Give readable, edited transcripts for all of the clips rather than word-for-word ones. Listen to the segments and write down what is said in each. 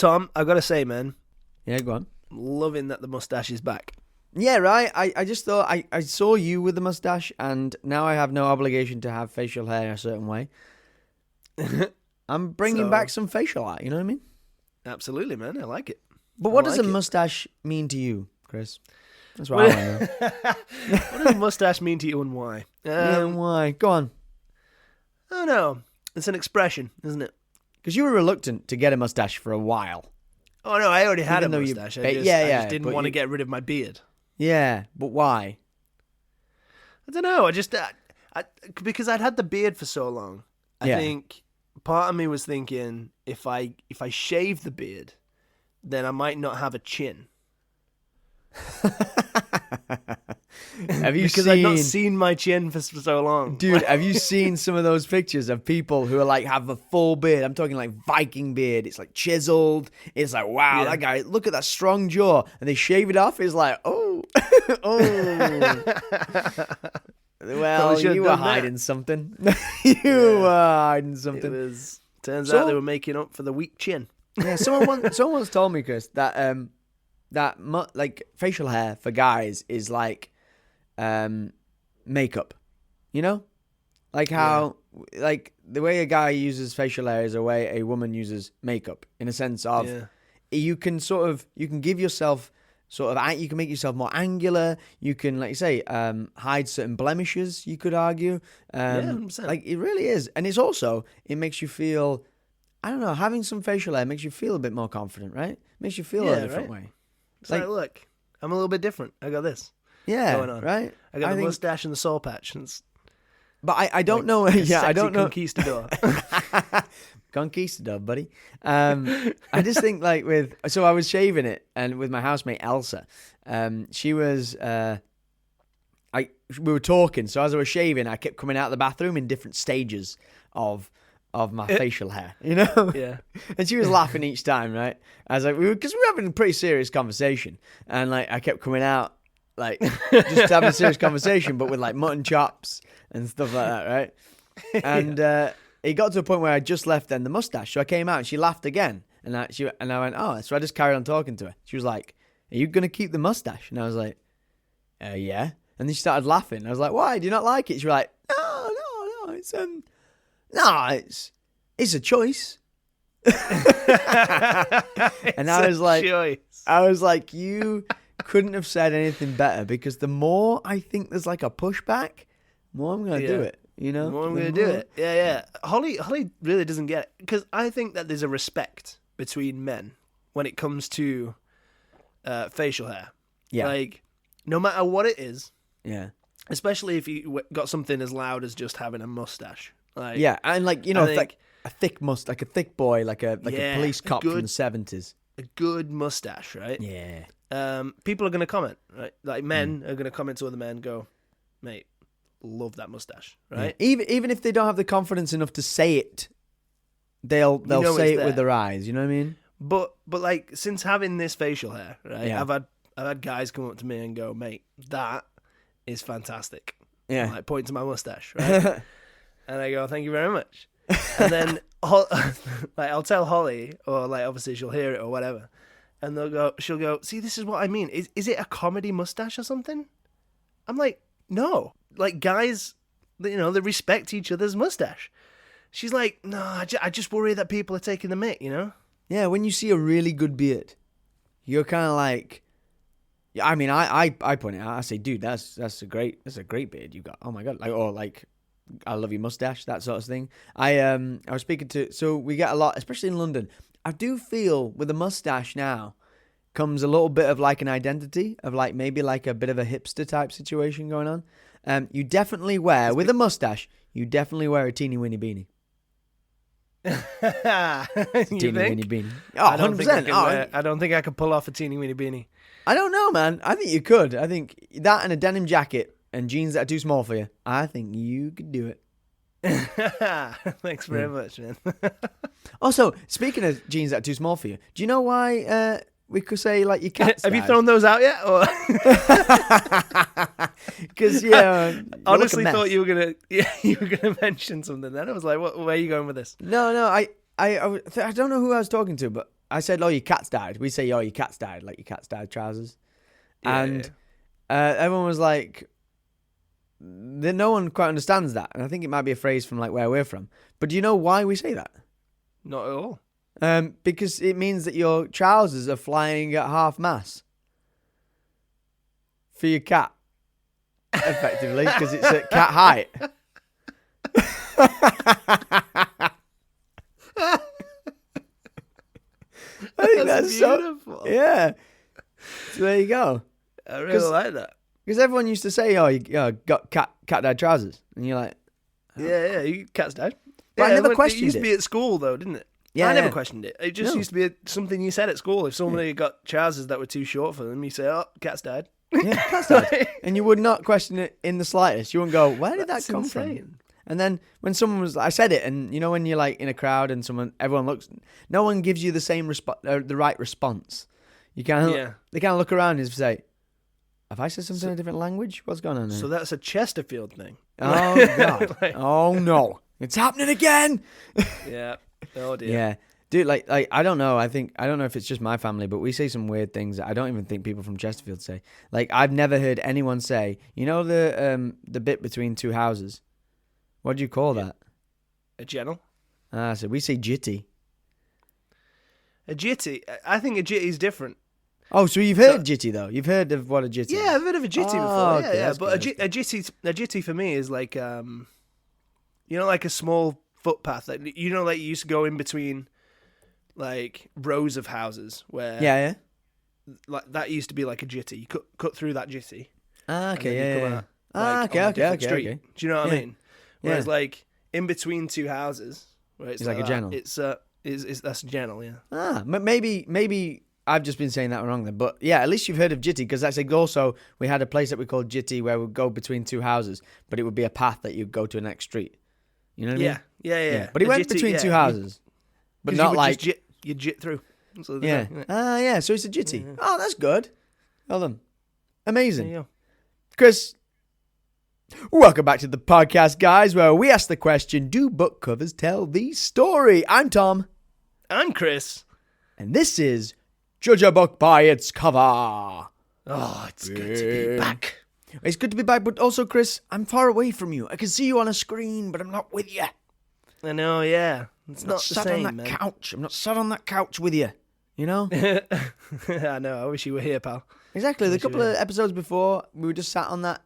Tom, I gotta say, man, Yeah, go on. loving that the mustache is back. Yeah, right. I just thought I saw you with the mustache, and now I have no obligation to have facial hair a certain way. I'm bringing back some facial art. You know what I mean? Absolutely, man. I like it. But what does a mustache mean to you, Chris? That's what I want to know. What does a mustache mean to you, and why? And why? Go on. I don't know. It's an expression, isn't it? Because you were reluctant to get a mustache for a while. Oh no, I already had Even a though mustache. you- I just, yeah, I yeah, just didn't but want to you- get rid of my beard. Yeah, but why? I don't know. I just because I'd had the beard for so long. I Yeah. think part of me was thinking if I shave the beard, then I might not have a chin. Have you Because I've not seen my chin for so long. Dude, have you seen some of those pictures of people who are like have a full beard? I'm talking like Viking beard. It's like chiseled. It's like, wow, Yeah. that guy, look at that strong jaw. And they shave it off. It's like, oh, oh. Well, should've you were done that. hiding something. You were hiding It something. was. Turns So- out they were making up for the weak chin. Yeah, someone once told me, Chris, that like facial hair for guys is like makeup. You know, like how like the way a guy uses facial hair is the way a woman uses makeup. In a sense of you can give yourself you can make yourself more angular. You can, like you say, hide certain blemishes. You could argue, 100%. like it really is, and it makes you feel. I don't know. Having some facial hair makes you feel a bit more confident, right? Makes you feel a different way. It's like, look, I'm a little bit different. I got this going on. Right? I got the mustache and the soul patch. And it's But I don't know. a Yeah, I sexy don't know. conquistador. Conquistador, buddy. I just think like so I was shaving it, and with my housemate Elsa, she was. We were talking, so as I was shaving, I kept coming out of the bathroom in different stages of my facial hair, you know? Yeah. And she was laughing each time, right? I was like, because we were having a pretty serious conversation, and like I kept coming out, like just having a serious conversation, but with like mutton chops and stuff like that, right? And it got to a point where I just left then the mustache, so I came out and she laughed again, and I went, oh, so I just carried on talking to her. She was like, "Are you gonna keep the mustache?" And I was like, "Yeah." And then she started laughing. I was like, "Why? Do you not like it?" She was like, "No, it's a choice." And I was like, you couldn't have said anything better, because the more I think there's like a pushback, the more I'm going to do it, you know? The more I'm going to do it. Yeah. Holly really doesn't get it, because I think that there's a respect between men when it comes to facial hair. Yeah. Like, no matter what it is. Yeah. Especially if you got something as loud as just having a mustache. Like, yeah, and like, you know, a thick mustache, like a thick boy, like a police cop from the 70s. A good mustache, right? Yeah. People are going to comment, right? Like men are going to comment to other men, go, "Mate, love that mustache," right? Yeah. Even if they don't have the confidence enough to say it, they'll say it with their eyes. You know what I mean? But like, since having this facial hair, right? Yeah. I've had guys come up to me and go, "Mate, that is fantastic." Yeah. And, like, point to my mustache, right? And I go, "Thank you very much." And then like I'll tell Holly, or like obviously she'll hear it or whatever, and she'll go, "See, this is what I mean. Is it a comedy mustache or something?" I'm like, "No." Like, guys, you know, they respect each other's mustache. She's like, "No, I just worry that people are taking the mick, you know?" Yeah, when you see a really good beard, you're kind of like, I mean, I point it out. I say, "Dude, that's a great beard you got. Oh my god!" Like, or like, "I love your mustache," that sort of thing. I was speaking to, so we get a lot, especially in London. I do feel with a mustache now comes a little bit of like an identity of like maybe like a bit of a hipster type situation going on. You definitely wear with a mustache. You definitely wear a teeny weeny beanie. Teeny weeny beanie. Oh, I don't 100%. I don't think I could pull off a teeny weeny beanie. I don't know, man. I think you could. I think that and a denim jacket and jeans that are too small for you. I think you could do it. Thanks very much, man. Also, speaking of jeans that are too small for you, do you know why we could say like your cat Have you size? thrown those out yet? Or Because yeah, honestly thought you were gonna mention something. Then I was like, where are you going with this? No, I don't know who I was talking to, but I said, "Oh, your cat's died." We say, "Oh, your cat's died," like your cat's died trousers. Yeah, And everyone was like, no one quite understands that. And I think it might be a phrase from like where we're from. But do you know why we say that? not at all. Because it means that your trousers are flying at half mast for your cat, effectively, because it's at cat height. I think that's beautiful. so. Yeah. So there you go. I really like that. Because everyone used to say, "Oh, you got cat died trousers," and you're like, Yeah, you cat's died. But I never questioned it. Used it. to be at school though, didn't it? Yeah, I never yeah. questioned it. It just used to be something you said at school. If somebody got trousers that were too short for them, you say, "Oh, cat's died." "Yeah, cat's died," and you would not question it in the slightest. You wouldn't go, "Where did that come insane. from?" And then when someone was, I said it, and you know when you're like in a crowd and everyone looks, no one gives you the same the right response. You kind of, they kind of look around and say, "Have I said something in a different language? What's going on there?" So that's a Chesterfield thing. Oh God! Oh no! It's happening again. Yeah. Oh dear. Yeah, dude. Like I don't know. I don't know if it's just my family, but we say some weird things that I don't even think people from Chesterfield say. Like I've never heard anyone say, you know, the bit between two houses. What do you call that? A gentle. So we say jitty. A jitty. I think a jitty is different. Oh, so you've heard jitty though? You've heard of what a jitty is? Yeah, I've heard of a jitty before. Okay, yeah. But good, a jitty for me is like like a small footpath. Like you used to go in between like rows of houses where Yeah. like that used to be like a jitty. You cut through that jitty. Okay, and then you come yeah. out, like, on a different street. Okay. Do you know what I mean? Whereas Yeah. like in between two houses, where it's like a that, gentle. It's that's a gentle, yeah. Maybe I've just been saying that wrong then. But yeah, at least you've heard of jitty, because that's like also we had a place that we called jitty where we'd go between two houses, but it would be a path that you'd go to the next street. You know what I mean? Yeah. But he A went jitty, between two houses, but 'cause not you would like just you jit through. So yeah. Yeah. So it's a jitty. Yeah. Oh, that's good. Well done. Amazing. There you go. Chris, welcome back to the podcast, guys, where we ask the question, do book covers tell the story? I'm Tom. I'm Chris. And this is Judge a Book by its cover. Oh, it's good to be back. It's good to be back, but also, Chris, I'm far away from you. I can see you on a screen, but I'm not with you. I know, yeah. It's I'm not the sat same, on that man. couch. I'm not sat on that couch with you. You know? I know. I wish you were here, pal. Exactly. The Wish you couple were. of episodes before, we were just sat on that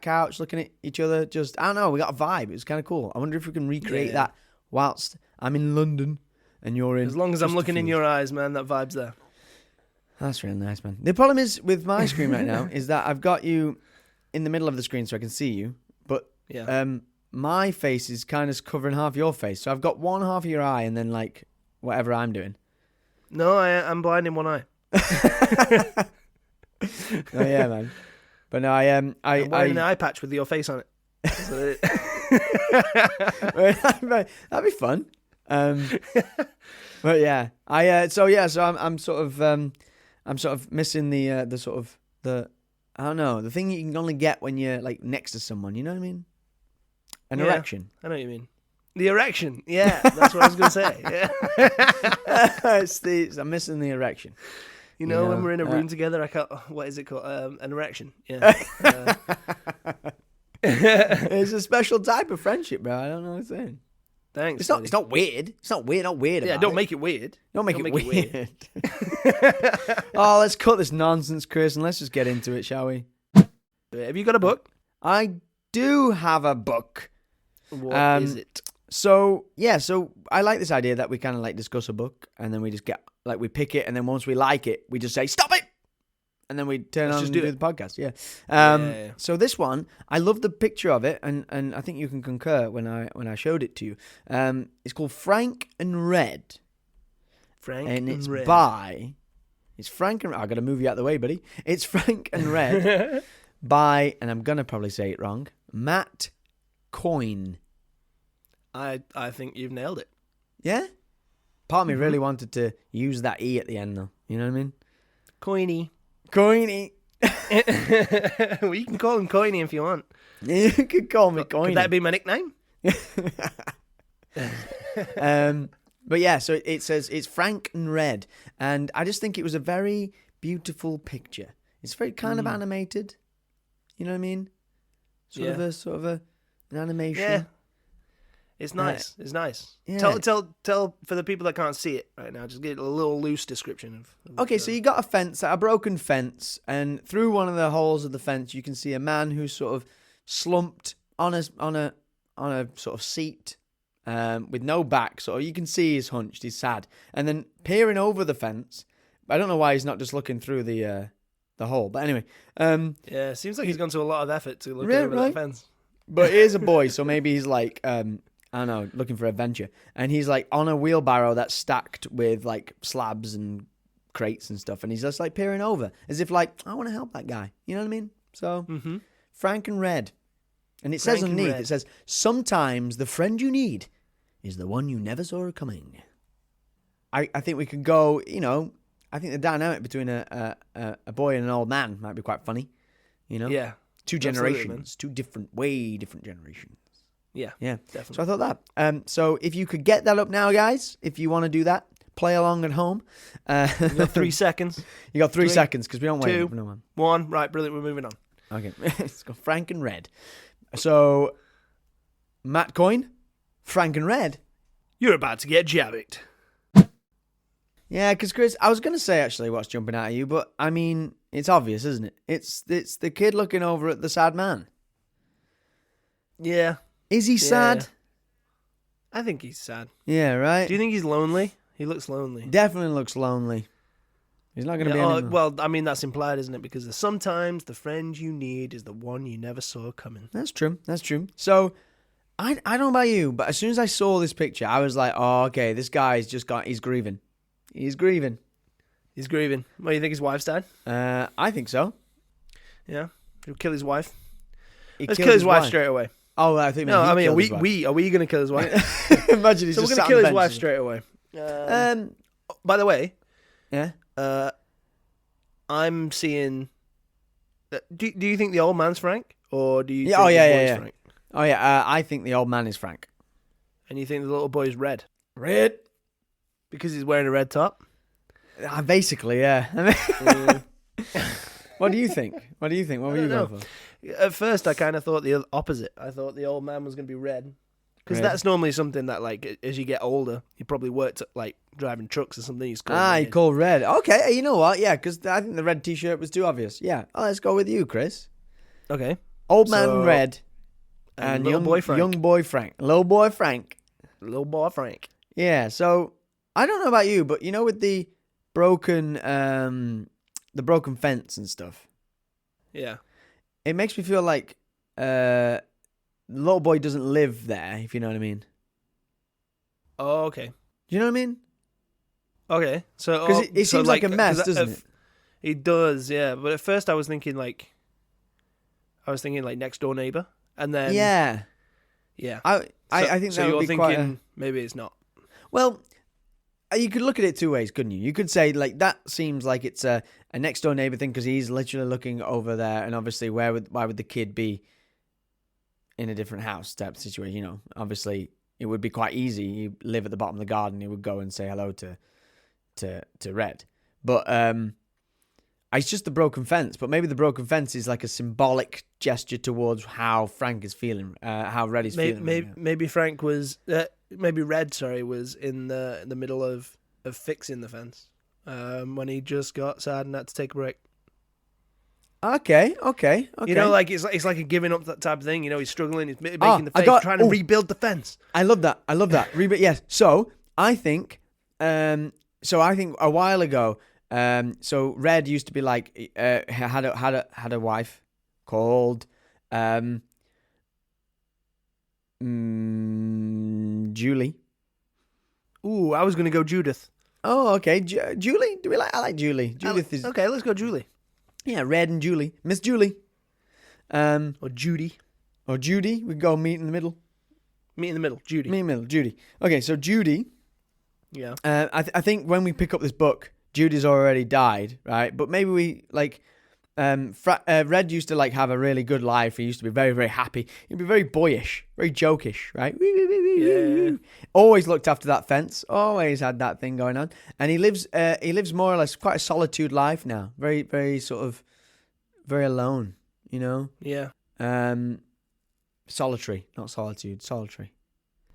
couch looking at each other. Just, I don't know, we got a vibe. It was kind of cool. I wonder if we can recreate that whilst I'm in London and you're in. As long as I'm looking in Chesterfield. your eyes, man, that vibe's there. That's really nice, man. The problem is with my screen right now is that I've got you in the middle of the screen so I can see you, but Yeah. my face is kind of covering half your face. So I've got one half of your eye and then like whatever I'm doing. No, I'm blind in one eye. Oh yeah, man. But no, I'm wearing an eye patch with your face on it. So that'd be fun. But yeah, I'm sort of missing the sort of the I don't know, the thing you can only get when you're like next to someone. You know what I mean? An Yeah. erection. I know what you mean. The erection. Yeah, that's what I was going to say. Yeah. I'm missing the erection. You know, when we're in a room together, I can't. What is it called? An erection. Yeah. It's a special type of friendship, bro. I don't know what I'm saying. Thanks. It's not weird. It's not weird. Not weird. Yeah, about don't it. make it weird. Don't make it weird. Oh, let's cut this nonsense, Chris, and let's just get into it, shall we? Have you got a book? I do have a book. What is it? So I like this idea that we kind of like discuss a book and then we just get like we pick it and then once we like it, we just say stop it, and then we turn on and do the podcast. Yeah. Yeah. So this one, I love the picture of it, and I think you can concur when I showed it to you. It's called Frank and Red. Frank And it's Red. by. It's Frank and Red. I got to move you out the way, buddy. It's Frank and Red by, and I'm gonna probably say it wrong, Matt Coyne. I think you've nailed it. Yeah? Part of me really wanted to use that E at the end, though. You know what I mean? Coiny. Coiny. Well, you can call him Coiny if you want. You could call me Coiny. Could that be my nickname? But yeah, so it says it's Frank and Red, and I just think it was a very beautiful picture. It's very kind of animated. You know what I mean? Sort of an animation. Yeah. It's nice. It's nice. Yeah. Tell for the people that can't see it right now. Just get a little loose description of Okay, so you got a fence, a broken fence, and through one of the holes of the fence, you can see a man who's sort of slumped on a sort of seat, with no back. So you can see he's hunched, he's sad, and then peering over the fence. I don't know why he's not just looking through the hole, but anyway. Yeah, seems like he's gone to a lot of effort to look over that fence. But here's a boy, so maybe he's like, I don't know, looking for adventure. And he's like on a wheelbarrow that's stacked with like slabs and crates and stuff. And he's just like peering over as if like, I want to help that guy. You know what I mean? So Frank and Red. And it says underneath, it says, sometimes the friend you need is the one you never saw coming. I think we could go, you know, I think the dynamic between a boy and an old man might be quite funny. You know? Yeah. Two generations. Way different generations. Yeah, definitely. So I thought that. So if you could get that up now, guys, if you want to do that, play along at home. You got 3 seconds. You got 3 seconds because we don't wait. 2, 1. Right, brilliant. We're moving on. Okay, let's go Frank and Red. So Matt Coyne, Frank and Red. You're about to get jabbed. Yeah, because Chris, I was going to say actually what's jumping out at you, but I mean, it's obvious, isn't it? It's the kid looking over at the sad man. Yeah. Is he sad? I think he's sad. Yeah, right? Do you think he's lonely? He looks lonely. Definitely looks lonely. He's not going to be anymore. Well, I mean, that's implied, isn't it? Because sometimes the friend you need is the one you never saw coming. That's true. So, I don't know about you, but as soon as I saw this picture, I was like, oh, okay, this guy's he's grieving. He's grieving. He's grieving. What, do you think his wife's died? I think so. Yeah? He'll kill his wife? Let's kill his wife straight away. Oh, I think no. I mean, are we going to kill his wife? Imagine he's so just we're going to kill his wife straight away. By the way, yeah. I'm seeing. Do you think the old man's Frank, or do you? Yeah. Think the boy's Frank? Oh yeah. I think the old man is Frank. And you think the little boy's Red? Red, because he's wearing a red top. Basically, yeah. What do you think? What were you going for? At first, I kind of thought the opposite. I thought the old man was going to be Red. Because that's normally something that, like, as you get older, you probably worked at, like, driving trucks or something. He's called Red. Okay, you know what? Yeah, because I think the red T-shirt was too obvious. Yeah. Oh, let's go with you, Chris. Okay. Old man Red. And young boy Frank. Young boy Frank. Little boy Frank. Little boy Frank. Yeah, so, I don't know about you, but, you know, with the broken fence and stuff. Yeah. It makes me feel like the little boy doesn't live there, if you know what I mean. Oh, okay. Do you know what I mean? Okay. So because it seems like a mess, doesn't it? It does, yeah. But at first I was thinking like next door neighbor, and then yeah. I think so. That would You're be thinking quite maybe it's not. Well, you could look at it 2 ways, couldn't you? You could say like that seems like it's a next door neighbor thing because he's literally looking over there, and obviously why would the kid be in a different house type of situation? You know, obviously it would be quite easy. You live at the bottom of the garden, he would go and say hello to Red, but it's just the broken fence. But maybe the broken fence is like a symbolic gesture towards how Frank is feeling, how Red is feeling. Maybe Frank was. Maybe Red, was in the middle of fixing the fence when he just got sad and had to take a break. Okay. You know, like it's like a giving up that type of thing. You know, he's struggling, he's making the face, trying to rebuild the fence. I love that. Yes. So I think a while ago, so Red used to be like had a wife called Julie. Ooh, I was gonna go Judith. Oh, okay. Julie? I like Julie. Judith is okay. Let's go Julie. Yeah, Red and Julie, Miss Julie, or Judy. We go meet in the middle. Judy. Okay, so Judy. Yeah. I think when we pick up this book, Judy's already died, right? But maybe we like. Red used to like have a really good life. He used to be very, very happy. He'd be very boyish, very jokish, right? Yeah. Always looked after that fence. Always had that thing going on. And he lives more or less quite a solitude life now. Very, very sort of very alone. You know. Yeah. Solitary, not solitude. Solitary.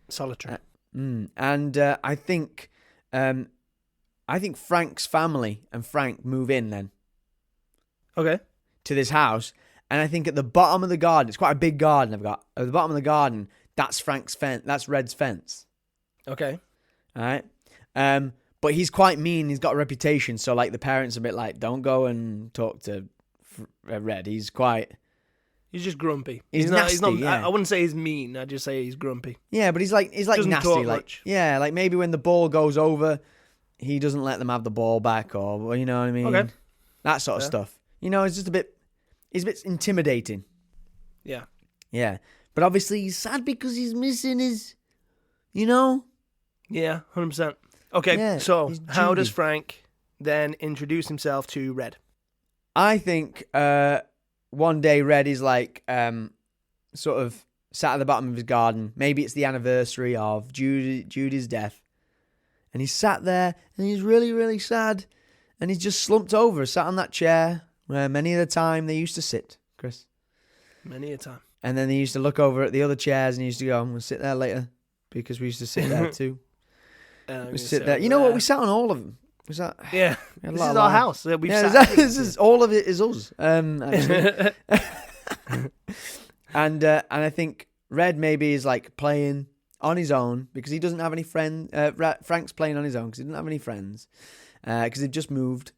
Solitary. And I think Frank's family and Frank move in then. Okay. To this house, and I think at the bottom of the garden, it's quite a big garden I've got. At the bottom of the garden, that's Frank's fence. That's Red's fence. Okay. All right. But he's quite mean. He's got a reputation, so like the parents are a bit like, don't go and talk to Red. He's just grumpy. He's nasty. He's not, I wouldn't say he's mean. I'd just say he's grumpy. Yeah, but he's like Doesn't nasty. talk Like much. yeah, like maybe when the ball goes over, he doesn't let them have the ball back, or you know what I mean. Okay. That sort of stuff. You know, it's just a bit intimidating. Yeah. Yeah. But obviously he's sad because he's missing his, you know? Yeah, 100%. Okay, Yeah, so he's how Judy. does Frank then introduce himself to Red? I think one day Red is like sort of sat at the bottom of his garden. Maybe it's the anniversary of Judy's death. And he's sat there and he's really, really sad. And he's just slumped over, sat on that chair where many of the time they used to sit, Chris. Many a time. And then they used to look over at the other chairs and he used to go, I'm going to sit there later because we used to sit there too. We sit there. You know what? We sat on all of them. We sat. Yeah. We had a This lot is of our life. house. We've Yeah, sat this is all of it is us. Actually. And I think Red maybe is like playing on his own because he doesn't have any friends. Frank's playing on his own because he doesn't have any friends because they've just moved.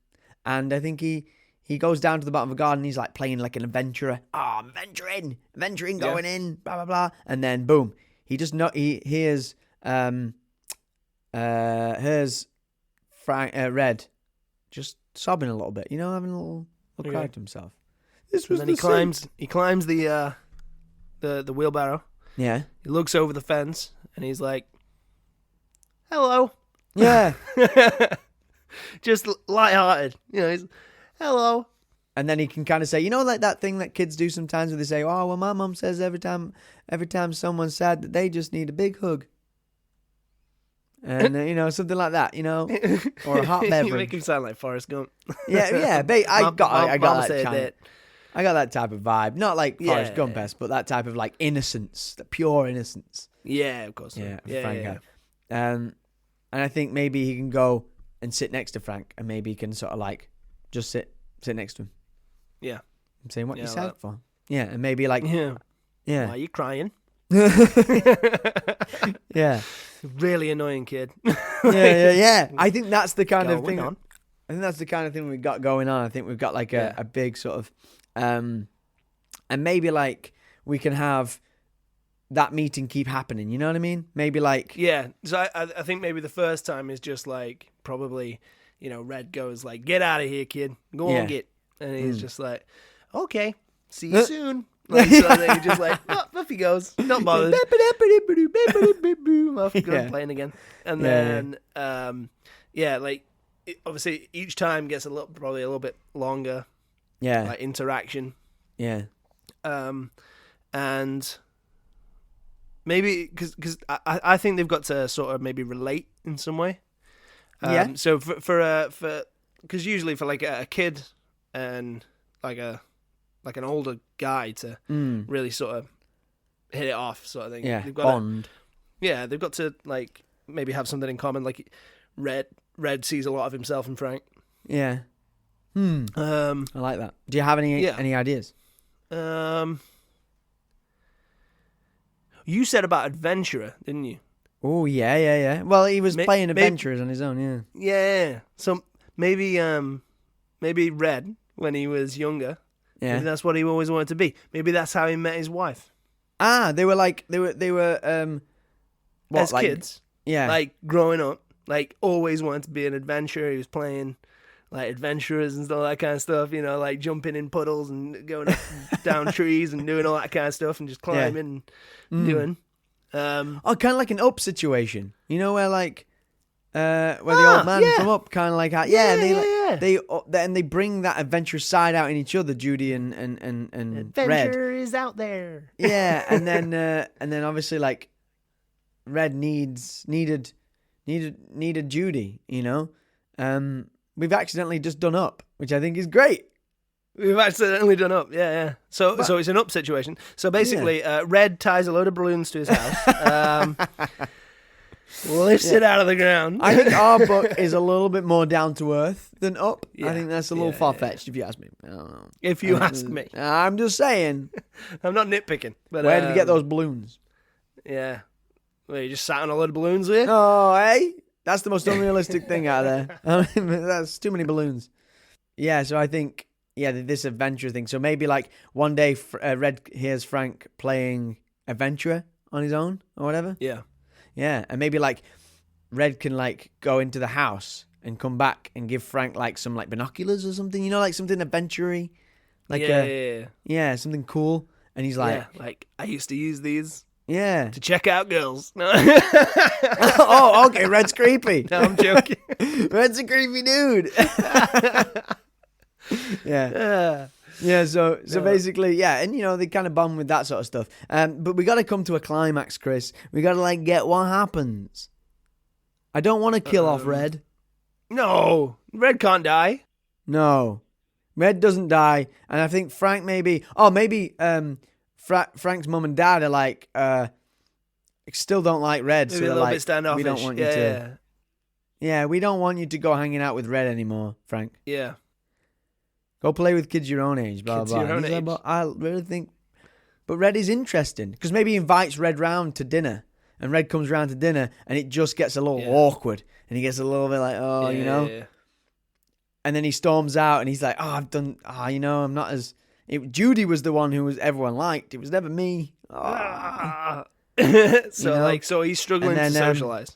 And I think he goes down to the bottom of the garden. He's like playing like an adventurer. Oh, I'm venturing, going in, blah blah blah. And then boom, he hears Frank Red just sobbing a little bit. You know, having a little cry to himself. This was and then he climbs the wheelbarrow. Yeah. He looks over the fence and he's like, "Hello." Yeah. Just lighthearted. You know, he's hello. And then he can kind of say, you know, like that thing that kids do sometimes where they say, oh, well, my mum says every time someone's sad that they just need a big hug. And, you know, something like that, you know, or a hot beverage. You make him sound like Forrest Gump. Yeah. I got that type of vibe. Not like Forrest Yeah. Gump-esque, but that type of like innocence, the pure innocence. Yeah, of course. Yeah, Yeah. Frank had. And I think maybe he can go and sit next to Frank and maybe he can sort of like just sit next to him. Yeah. I'm saying, what Yeah, you sad like- for? Yeah, and maybe like, Yeah. yeah. Why are you crying? Yeah. Really annoying kid. Yeah. I think that's the kind of Going thing. on. I think that's the kind of thing we've got going on. I think we've got like a big sort of, and maybe like we can have that meeting keep happening. You know what I mean? Maybe like, Yeah. So I think maybe the first time is just like probably, you know, Red goes like, "Get out of here, kid. Go Yeah. on, get." And he's just like, "Okay, see you soon." Like, so then he just like, off he goes, not bothered. Off he goes, Yeah. playing again. And Yeah, then, like obviously each time gets probably a little bit longer, yeah, like interaction. yeah, And maybe because I think they've got to sort of maybe relate in some way. Yeah. So for because usually for like a kid and like an older guy to really sort of hit it off, sort of thing. yeah, They've got bond. they've got to like maybe have something in common. Like Red sees a lot of himself in Frank. Yeah. I like that. Do you have any ideas? You said about adventurer, didn't you? Oh yeah. Well, he was playing maybe- adventurers on his own. Yeah. Yeah. So maybe Red when he was younger. Yeah. Maybe that's what he always wanted to be. Maybe that's how he met his wife. They were what, As like, kids. Yeah. Like growing up, like always wanted to be an adventurer. He was playing like adventurers and all that kind of stuff, you know, like jumping in puddles and going up down trees and doing all that kind of stuff and just climbing and doing. kind of like an Up situation. You know, where like where the old man from Up kind of like, they Yeah. They bring that adventurous side out in each other, Judy and Adventure Red. is out there. Yeah, and then obviously like Red needed Judy, you know. We've accidentally just done Up, which I think is great. We've accidentally done Up, yeah. So it's an Up situation. So basically, Red ties a load of balloons to his house, lifts it out of the ground. I think our book is a little bit more down to earth than Up. Yeah. I think that's a little far-fetched if you ask me. I don't know. If you ask me. I'm just saying. I'm not nitpicking. But, where did you get those balloons? Yeah. Well, you just sat on a load of balloons with you? Oh, hey? That's the most unrealistic thing out there. I mean, that's too many balloons. Yeah, so I think, this adventure thing. So maybe like one day Red hears Frank playing Adventurer on his own or whatever. Yeah. Yeah, and maybe like Red can like go into the house and come back and give Frank like some like binoculars or something, you know, like something adventure-y. Like yeah, something cool. And he's like, like I used to use these yeah, to check out girls. No. Oh, okay, Red's creepy. No, I'm joking. Red's a creepy dude. Yeah. Yeah, so basically, and you know, they kind of bond with that sort of stuff. But we got to come to a climax, Chris. We got to like get what happens. I don't want to kill off Red. No, Red can't die. No, Red doesn't die, and I think Frank maybe Frank's mum and dad are like still don't like Red, Maybe so a they're little like, bit standoffish. we don't want you to. Yeah, we don't want you to go hanging out with Red anymore, Frank. Yeah. Go play with kids your own age, blah, Kids blah. your own age. Like, I really think... But Red is interesting, because maybe he invites Red round to dinner, and Red comes round to dinner, and it just gets a little awkward, and he gets a little bit like, you know? Yeah. And then he storms out, and he's like, you know, I'm not as... Judy was the one who everyone liked. It was never me. So, you know? so he's struggling And then, to socialize.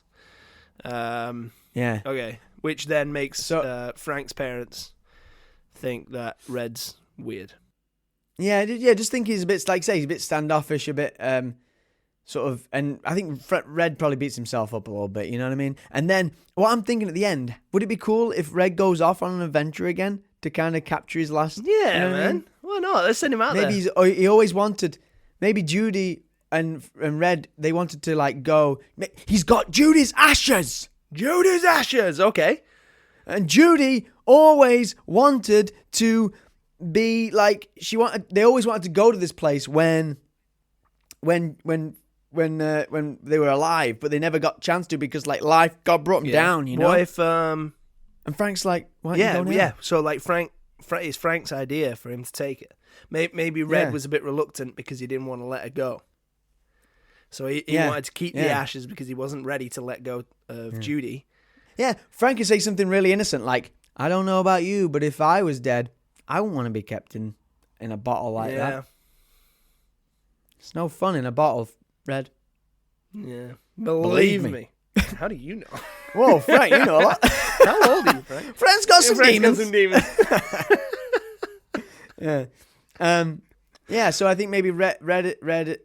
Yeah. Okay. Which then makes Frank's parents think that Red's weird. Yeah, just think he's a bit, like say, he's a bit standoffish, a bit sort of, and I think Red probably beats himself up a little bit, you know what I mean? And then, what I'm thinking at the end, would it be cool if Red goes off on an adventure again to kind of capture his last... Yeah, you know man. I mean? Why not? Let's send him out maybe there. He always wanted, maybe Judy and Red, they wanted to like go, he's got Judy's ashes! Judy's ashes, okay. And Judy always wanted to be like they always wanted to go to this place when they were alive, but they never got a chance to because like life got brought them down, you know. What if and Frank's like, why don't you go now? Yeah. So like it's Frank's idea for him to take it. Maybe Red was a bit reluctant because he didn't want to let her go. So he wanted to keep the ashes because he wasn't ready to let go of Judy. Yeah, Frank could say something really innocent like, I don't know about you, but if I was dead, I wouldn't want to be kept in a bottle like that. It's no fun in a bottle, Red. Yeah. Believe me. How do you know? Whoa, Frank, you know a lot. How old are you, Frank? Frank's got some demons. Got some demons. Yeah. So I think maybe Red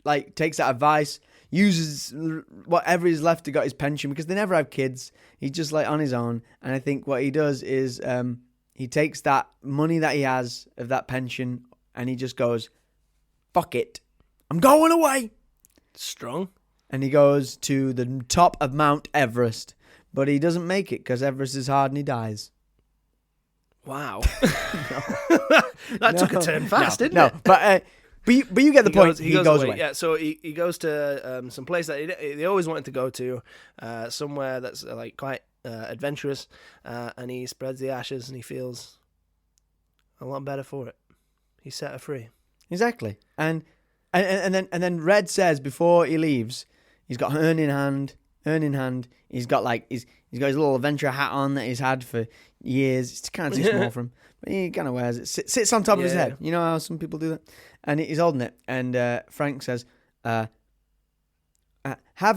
like takes that advice, uses whatever is left to got his pension because they never have kids. He's just like on his own, and I think what he does is he takes that money that he has of that pension and he just goes, "Fuck it, I'm going away." Strong. And he goes to the top of Mount Everest, but he doesn't make it because Everest is hard and he dies. Wow. That took a turn fast, didn't it? No, but you get the point. He goes away. Yeah, so he goes to some place that he always wanted to go to, somewhere that's like quite adventurous, and he spreads the ashes and he feels a lot better for it. He's set her free. Exactly. And then Red says before he leaves, he's got urn in hand. He's got his little adventure hat on that he's had for years. It's kind of too small for him, but he kind of wears it. Sits on top of his head. You know how some people do that. And he's holding it. And Frank says, "Have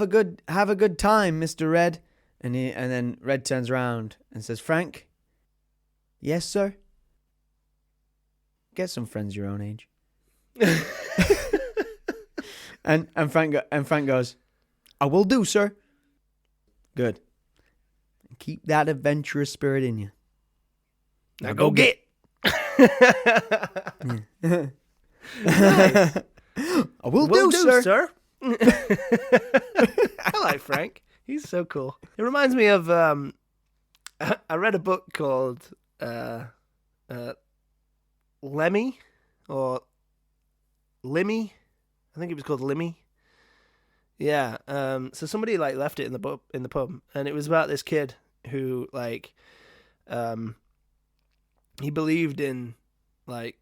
a good time, Mr. Red." And then Red turns around and says, "Frank, yes, sir. Get some friends your own age." and Frank goes, "I will do, sir." Good. Keep that adventurous spirit in you. Now go get. Nice. I will do, sir. I like Frank. He's so cool. It reminds me of I read a book called Lemmy or Limmy. I think it was called Limmy. Yeah. So somebody like left it in the pub, and it was about this kid who like he believed in like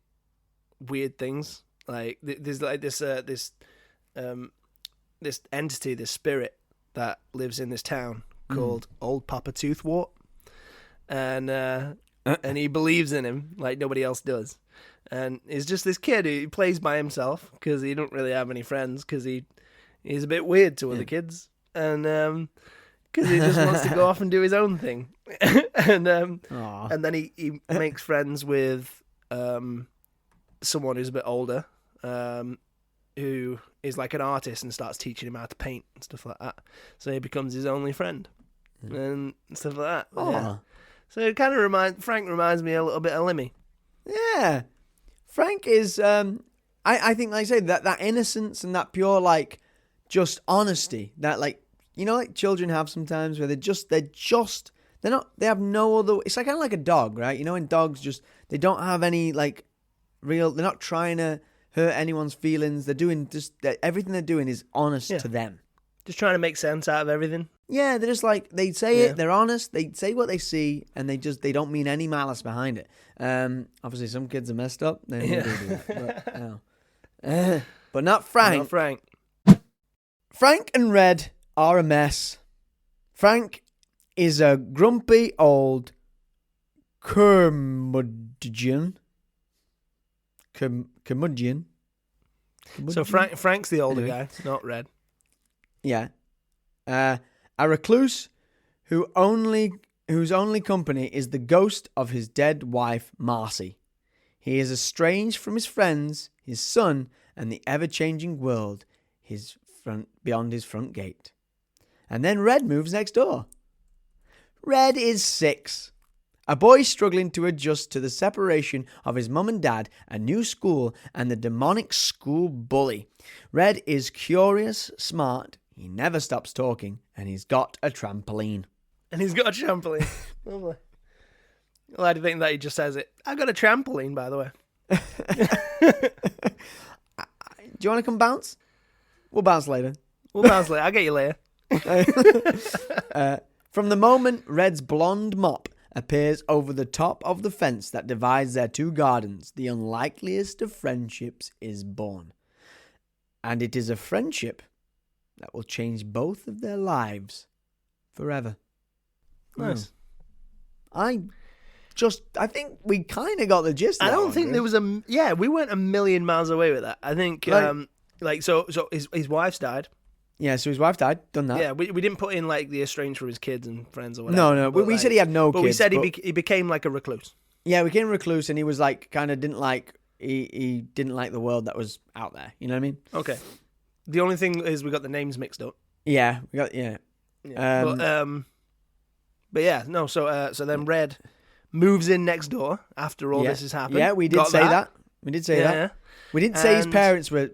weird things. Like there's like this entity, this spirit that lives in this town called Old Papa Toothwort, and he believes in him like nobody else does. And he's just this kid who plays by himself because he don't really have any friends because he's a bit weird to other kids, and because he just wants to go off and do his own thing. and then he makes friends with someone who's a bit older, who is like an artist and starts teaching him how to paint and stuff like that. So he becomes his only friend and stuff like that. Yeah. So it kind of Frank reminds me a little bit of Lemmy. Yeah. Frank is, I think, like I say, that innocence and that pure, like, just honesty that, like, you know, like children have sometimes where they have no other, it's like kind of like a dog, right? You know, when dogs they don't have any, like, they're not trying to hurt anyone's feelings. They're doing everything they're doing is honest to them. Just trying to make sense out of everything. Yeah, they're just like, they say it, they're honest, they say what they see, and they don't mean any malice behind it. Obviously, some kids are messed up, they do that. But not Frank. Not Frank. Frank and Red are a mess. Frank is a grumpy old curmudgeon. Curmudgeon. So Frank's the older guy, not Red. Yeah. A recluse whose only company is the ghost of his dead wife, Marcy. He is estranged from his friends, his son, and the ever-changing world beyond his front gate. And then Red moves next door. Red is 6. A boy struggling to adjust to the separation of his mum and dad, a new school, and the demonic school bully. Red is curious, smart, he never stops talking, and he's got a trampoline. Lovely. Well, I think that he just says it. I got a trampoline, by the way. Do you want to come bounce? We'll bounce later. I'll get you later. From the moment Red's blonde mop appears over the top of the fence that divides their two gardens, the unlikeliest of friendships is born. And it is a friendship that will change both of their lives forever. Nice. I think we kind of got the gist. I don't think there was we weren't a million miles away with that. I think, so his wife's died. Yeah, so his wife died. Done that. Yeah, we didn't put in like the estranged from his kids and friends or whatever. No. We said he had no kids. But we said he became like a recluse. Yeah, we became a recluse, and he was like kind of didn't like he didn't like the world that was out there. You know what I mean? Okay. The only thing is we got the names mixed up. Yeah, we got But yeah, no. So then Red moves in next door after all this has happened. Yeah, we did say that. We did say that. Yeah. We didn't say his parents were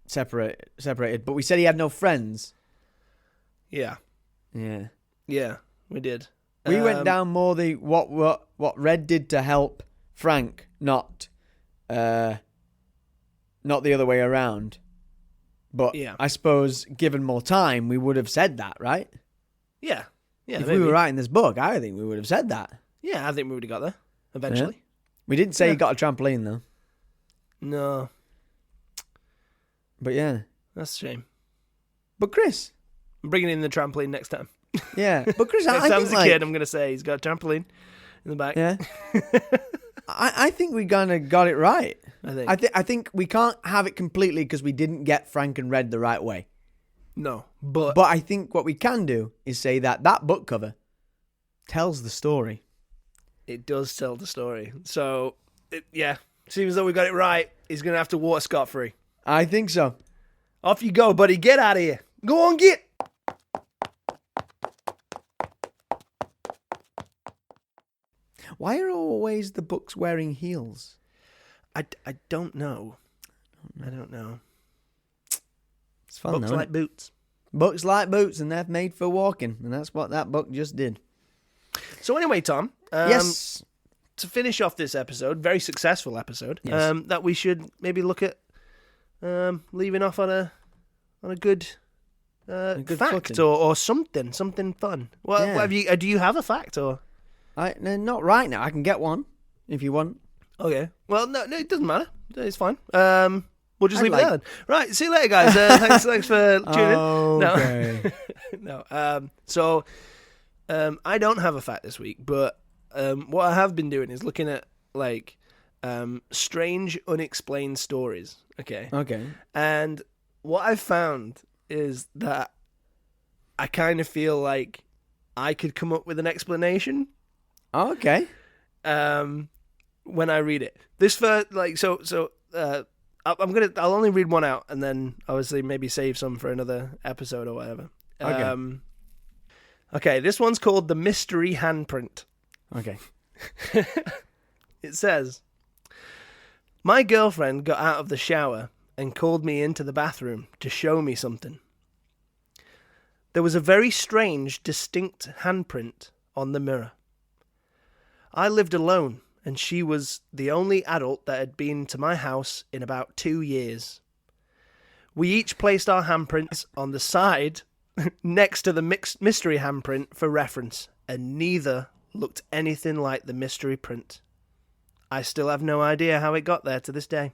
separated, but we said he had no friends. Yeah. Yeah. Yeah, we did. We went down more the what Red did to help Frank, not the other way around. But I suppose given more time, we would have said that, right? Yeah. Yeah. If we were writing this book, I think we would have said that. Yeah, I think we would have got there eventually. Yeah. We didn't say he got a trampoline though. No. But yeah, that's a shame. But Chris, I'm bringing in the trampoline next time. Yeah, but Chris, next time as a kid, I'm going to say he's got a trampoline in the back. Yeah. I think we kind of got it right. I think we can't have it completely because we didn't get Frank and Red the right way. No, but I think what we can do is say that book cover tells the story. It does tell the story. So, seems though we got it right. He's going to have to water scot-free. I think so. Off you go, buddy. Get out of here. Go on, get. Why are always the books wearing heels? I don't know. I don't know. It's fun, Books though, like boots. Books like boots, and they're made for walking, and that's what that book just did. So anyway, Tom. Yes. To finish off this episode, very successful episode, Yes. that we should maybe look at leaving off on a good, good fact footing. or something fun. Well, Yeah. what have you? Do you have a fact or? No, not right now. I can get one if you want. Okay. Well, no, it doesn't matter. It's fine. We'll just I'd leave it like- there then. Right. See you later, guys. Thanks for tuning Okay. in. No. So, I don't have a fact this week, but what I have been doing is looking at like strange, unexplained stories. Okay. Okay. And what I've found is that I kind of feel like I could come up with an explanation. Okay. When I read it, this first I'll only read one out, and then obviously maybe save some for another episode or whatever. Okay. Okay, this one's called The Mystery Handprint. Okay. It says, my girlfriend got out of the shower and called me into the bathroom to show me something. There was a very strange, distinct handprint on the mirror. I lived alone, and she was the only adult that had been to my house in about 2 years. We each placed our handprints on the side next to the mystery handprint for reference, and neither looked anything like the mystery print. I still have no idea how it got there to this day.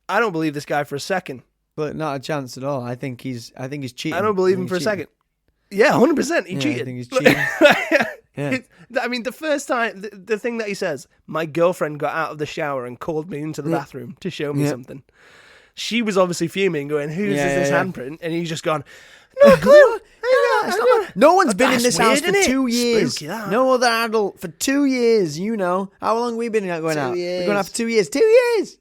I don't believe this guy for a second. But not a chance at all. I think he's cheating. I don't believe him for a second. Yeah, 100%. He cheated. I think he's cheating. Yeah. I mean, the first time, the thing that he says, my girlfriend got out of the shower and called me into the bathroom to show me something. She was obviously fuming, going, whose is this handprint? And he's just gone, no clue. No one's been in this That's house for weird, innit? 2 years. Spooky, that. No other adult for 2 years, you know. How long have we been going out? 2 years. We're going out for 2 years. 2 years!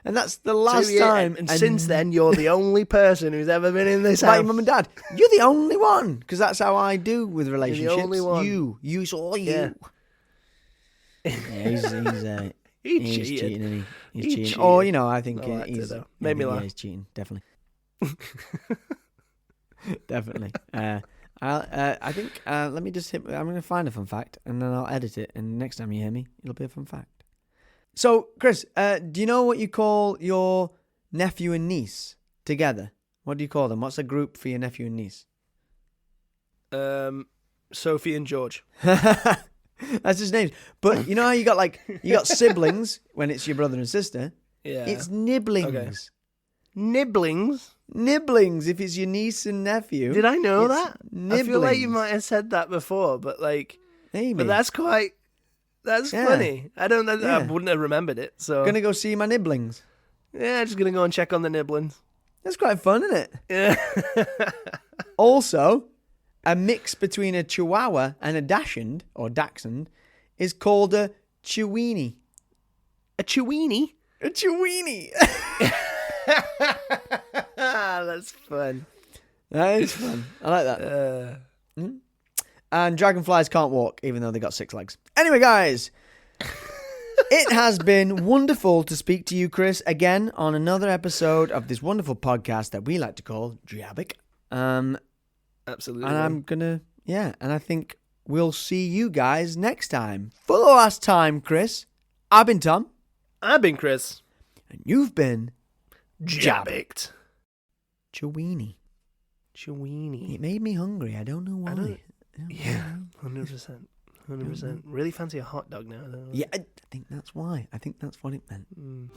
And that's the last time. And since then, you're the only person who's ever been in this my house. mum and dad, you're the only one. Because that's how I do with relationships. only one. You, saw you. Yeah. Yeah, He he's cheated. cheating, isn't he? He's He cheating. cheated. Or, you know, I think I liked it, he's... though. Made me laugh. Yeah, he's cheating, definitely. Definitely. I think, let me just hit... I'm going to find a fun fact, and then I'll edit it, and next time you hear me, it'll be a fun fact. So, Chris, do you know what you call your nephew and niece together? What do you call them? What's a group for your nephew and niece? Sophie and George. That's his name. But you know how you got siblings when it's your brother and sister? Yeah. It's nibblings. Okay. Nibblings? Nibblings if it's your niece and nephew. Did I know It's that? I feel like you nibblings. might have said that before, but like... Maybe. But that's Yeah. funny. I Yeah. wouldn't have remembered it. So Gonna go see my nibblings. yeah, just gonna go and check on the nibblings. That's quite fun, isn't it? Yeah. Also, a mix between a Chihuahua and a Dachshund, or Dachshund, is called a Chiweenie. A Chiweenie? A Chiweenie! That's fun. That is fun. I like that. Uh, And dragonflies can't walk, even though they got 6 legs. Anyway, guys, it has been wonderful to speak to you, Chris, again on another episode of this wonderful podcast that we like to call J.A.B.B.I.C. absolutely. And I'm gonna, and I think we'll see you guys next time. For the last time, Chris, I've been Tom. I've been Chris. And you've been J.A.B.B.I.C. Chiweenie. Chiweenie. It made me hungry. I don't know why. Yeah, 100%. 100%. Really fancy a hot dog now. I don't know. Yeah, I think that's why. I think that's what it meant. Mm.